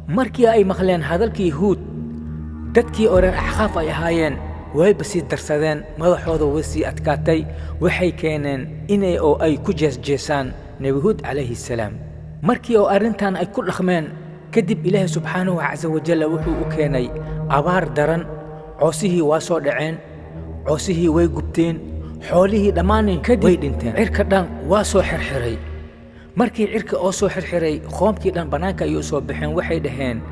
markii ay maqleen hadalkii Huud dadkii oo reer Axqaaf ay ahaayeen way basi darsadeen madaxooda way sii adkaatay waxay keeneen inay oo ay ku jeesjeesaan Nabi Huud alayhi salaam markii oo arintan ay ku dhaqmeen kadib Ilaahay subhanahu wa ta'ala wajalla wuxuu u keenay abaar daran coosihii waa soo dhaceen coosihii way gubteen xoolihii dhamaanay way dhinteen cirka dhan waa soo xirxiray markii cirka oo soo xirxiray qoomkii dhan banaanka ay soo baxeen waxay dhaheen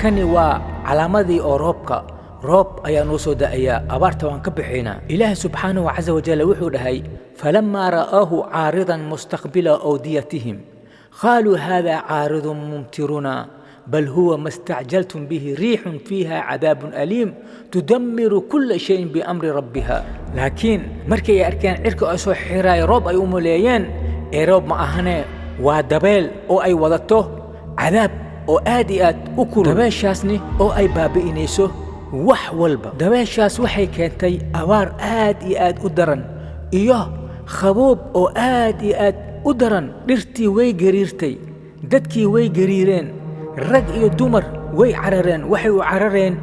kani waa calaamadii oo roobka roob ayaa noo soo da'aya abaarta waan ka bixinaa Ilaahay subhanahu wa ta'ala wuxuu dhahay falamma ra'ahu 'aaridan mustaqbila awdiyatihim qalu hadha 'aaridun mumtiruna بل هو ما استعجلتم به ريح فيها عذاب أليم تدمر كل شيء بأمر ربها لكن مركي أركان عرك أسو حراي روب أي أموليين أي روب ما أهنا ودبيل أو أي وضطه عذاب أو آدئات أكل دبيل شاسني أو أي باب إنيسو وح والبا دبيل شاس وحي كانتي أوار آدئات أدرن إياه خبوب أو آدئات أدرن لرتي وي قريرتي ددكي وي قريرين rag iyo dumar way carareen waxay u carareen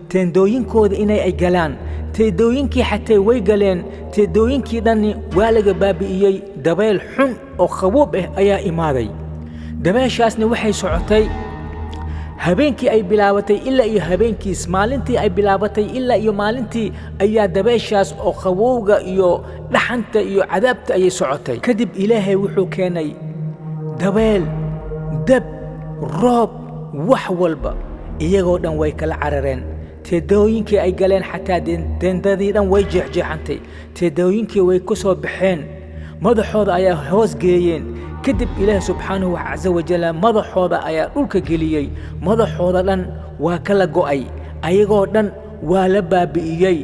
teendooyinkooda inay ay galaan teendooyinkii xatay way galeen teendooyinkii dhan waa laga baabi'iyay dabeel xun oo qaboob ah ayaa imaaday dabeeshaasna waxay socotay habeenkii ay bilaabatay ilaa iyo habeenkiis maalintii ay bilaabatay ilaa iyo maalintii ayaa dabeeshaas oo qabowga iyo dhaxanta iyo cadaabta ay socotay kadib Ilaahay wuxuu keenay dabeel dab roob wax walba iyagoo dhan way kala carareen teedooyinkii ay galeen xataa deendadii dhan way jeexjeexantay teedooyinkii way ku soo baxeen madaxooda ayaa hoos geeyeen kadib Ilaahay subhanahu wa ta'ala madaxooda ayaa dhulka geliyay madaxooda dhan waa kala go'ay ayagoo dhan waa la baabi'iyay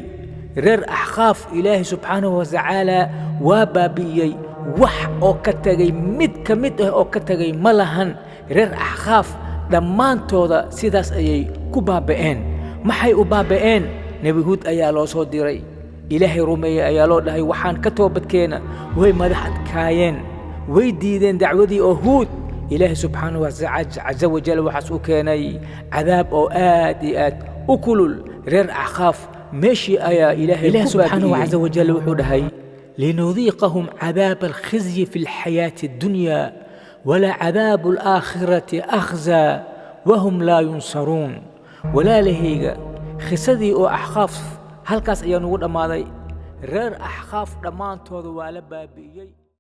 reer Axqaaf Ilaahay subhanahu wa ta'ala waa baabi'iyay wax oo ka tagay mid ka mid ah oo ka tagay malahan reer Axqaaf dhammaantooda sidaas ayay ku baaba'een maxay u baaba'een Nabi Huud ayaa loo soo diray Ilaahay rumeeyay ayaa loo dhahay waxaan ka toobadkeena way madax adkaayeen way diideen dacwadii oo Huud Ilaahay subhanahu wa ta'ala waxaas u keenay cadaab oo aad iyo aad u kulul reer Axqaaf meeshii ayaa Ilaahay subhanahu wa ta'ala wuxuu dhahay لنذيقهم عذاب الخزي في الحياة الدنيا ولا عذاب الآخرة أخزى وهم لا ينصرون ولا لهيغا خسدي أو أحقاف هل كاس أيانو أماذي رير أحقاف دمان تودو على بابي